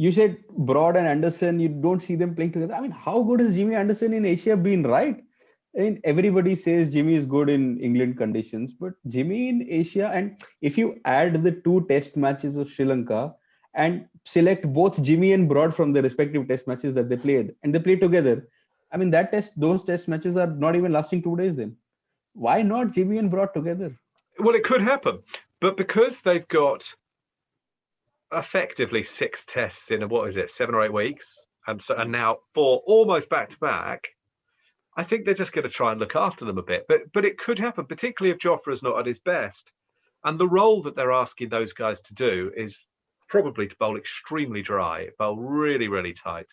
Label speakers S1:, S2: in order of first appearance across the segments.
S1: You said Broad and Anderson, you don't see them playing together. I mean, how good has Jimmy Anderson in Asia been, right? I mean, everybody says Jimmy is good in England conditions, but Jimmy in Asia, and if you add the two test matches of Sri Lanka and select both Jimmy and Broad from the respective test matches that they played, and they played together, I mean, those test matches are not even lasting 2 days then. Why not Jimmy and Broad together?
S2: Well, it could happen, but because they've got effectively 6 tests in what is it, 7 or 8 weeks, and now 4 almost back to back. I think they're just going to try and look after them a bit, but it could happen, particularly if Jofra's not at his best. And the role that they're asking those guys to do is probably to bowl extremely dry, bowl really, really tight.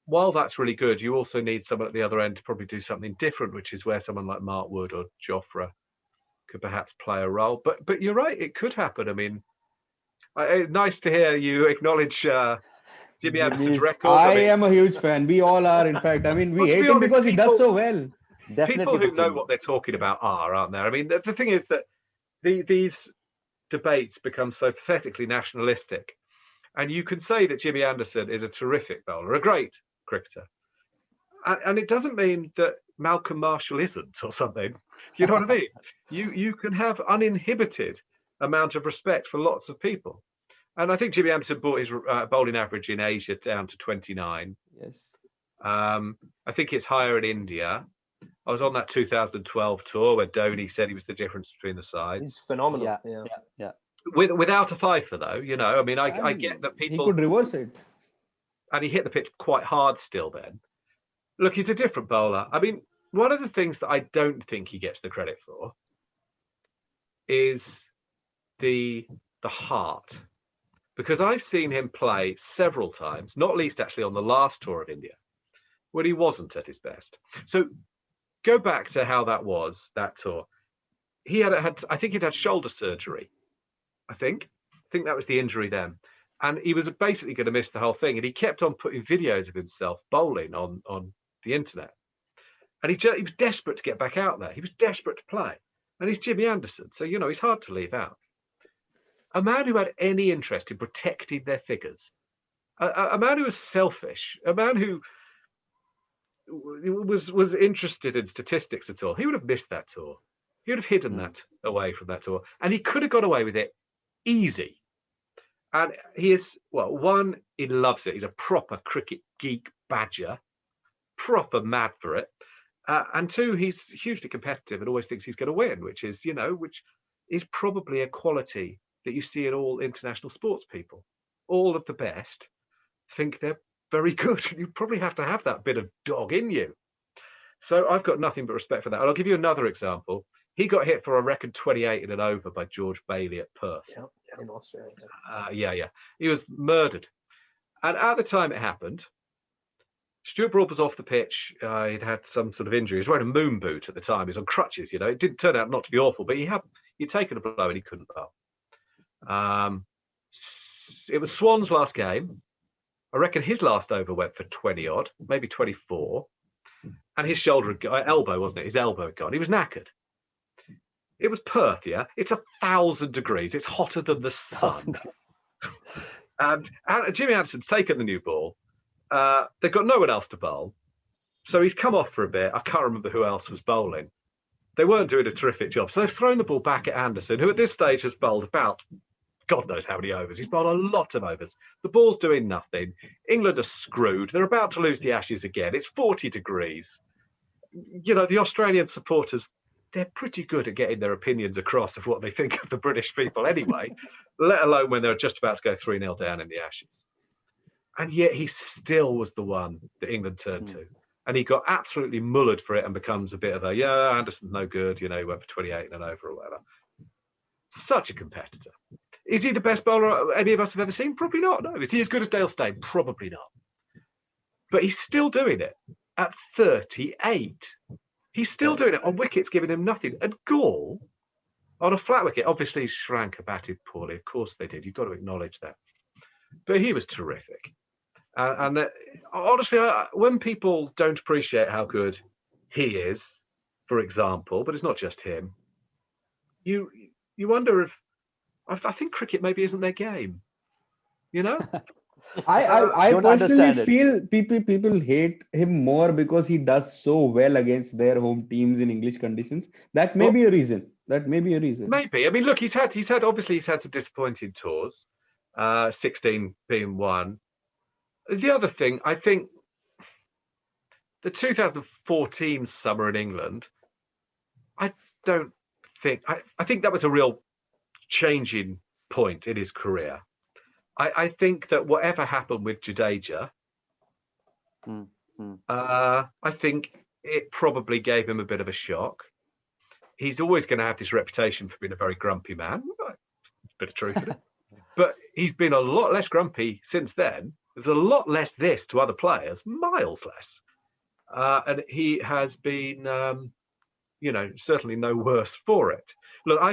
S2: While that's really good, you also need someone at the other end to probably do something different, which is where someone like Mark Wood or Jofra could perhaps play a role. But you're right, it could happen. I mean, nice to hear you acknowledge Jimmy Anderson's record.
S1: I am a huge fan. We all are, in fact. I mean, we hate him because he does so well.
S2: People who know what they're talking about aren't there? I mean, the thing is that these debates become so pathetically nationalistic. And you can say that Jimmy Anderson is a terrific bowler, a great cricketer. And it doesn't mean that Malcolm Marshall isn't or something. You know what I mean? You can have uninhibited amount of respect for lots of people. And I think Jimmy Anderson brought his bowling average in Asia down to 29.
S1: Yes.
S2: I think it's higher in India. I was on that 2012 tour where Dhoni said he was the difference between the sides.
S3: He's phenomenal.
S4: Yeah.
S2: Without a fifer, though, you know, I mean, I get that people...
S1: He could reverse it.
S2: And he hit the pitch quite hard still then. Look, he's a different bowler. I mean, one of the things that I don't think he gets the credit for is the heart. Because I've seen him play several times, not least actually on the last tour of India, when he wasn't at his best. So go back to how that was, that tour. He had I think he'd had shoulder surgery. I think that was the injury then. And he was basically going to miss the whole thing. And he kept on putting videos of himself bowling on the internet. And he was desperate to get back out there. He was desperate to play. And he's Jimmy Anderson. So, you know, he's hard to leave out. A man who had any interest in protecting their figures, a man who was selfish, a man who was interested in statistics at all, he would have missed that tour. He would have hidden that away from that tour. And he could have got away with it easy. And he is, well, one, he loves it. He's a proper cricket geek badger, proper mad for it. And two, he's hugely competitive and always thinks he's going to win, which is probably a quality that you see in all international sports people. All of the best think they're very good. You probably have to have that bit of dog in you. So I've got nothing but respect for that. And I'll give you another example. He got hit for a record 28 in an over by George Bailey at Perth.
S3: Yeah, in Australia.
S2: He was murdered. And at the time it happened, Stuart Broad was off the pitch. He'd had some sort of injury. He was wearing a moon boot at the time. He was on crutches, you know. It did turn out not to be awful, but he'd taken a blow and he couldn't bowl. It was Swan's last game. I reckon his last over went for 20 odd, maybe 24. And his elbow, wasn't it? His elbow had gone. He was knackered. It was Perth, yeah? It's 1,000 degrees. It's hotter than the sun. And Jimmy Anderson's taken the new ball. They've got no one else to bowl. So he's come off for a bit. I can't remember who else was bowling. They weren't doing a terrific job. So they've thrown the ball back at Anderson, who at this stage has bowled about God knows how many overs. He's bowled a lot of overs. The ball's doing nothing. England are screwed. They're about to lose the Ashes again. It's 40 degrees. You know, the Australian supporters, they're pretty good at getting their opinions across of what they think of the British people anyway, let alone when they're just about to go 3-0 down in the Ashes. And yet he still was the one that England turned to. And he got absolutely mullered for it and becomes a bit of Anderson's no good, you know, he went for 28 and over or whatever. Such a competitor. Is he the best bowler any of us have ever seen? Probably not, no. Is he as good as Dale Steyn? Probably not. But he's still doing it at 38. He's still doing it on wickets giving him nothing. And Gaul, on a flat wicket, obviously Sri Lanka batted poorly. Of course they did. You've got to acknowledge that. But he was terrific. Honestly, when people don't appreciate how good he is, for example, but it's not just him, you wonder if I think cricket maybe isn't their game. You know,
S1: I
S3: Don't
S1: personally
S3: understand it.
S1: feel people hate him more because he does so well against their home teams in English conditions. That may
S2: well,
S1: be a reason. That may be a reason.
S2: maybe. I mean, look, he's had obviously he's had some disappointing tours. 16 being one. The other thing, I think, the 2014 summer in England, I don't think I think that was a real changing point in his career. I think that whatever happened with Jadeja,
S3: Mm, mm.
S2: I think it probably gave him a bit of a shock. He's always going to have this reputation for being a very grumpy man. Bit of truth in it. But he's been a lot less grumpy since then. There's a lot less this to other players, miles less. And he has been, certainly no worse for it. Look, I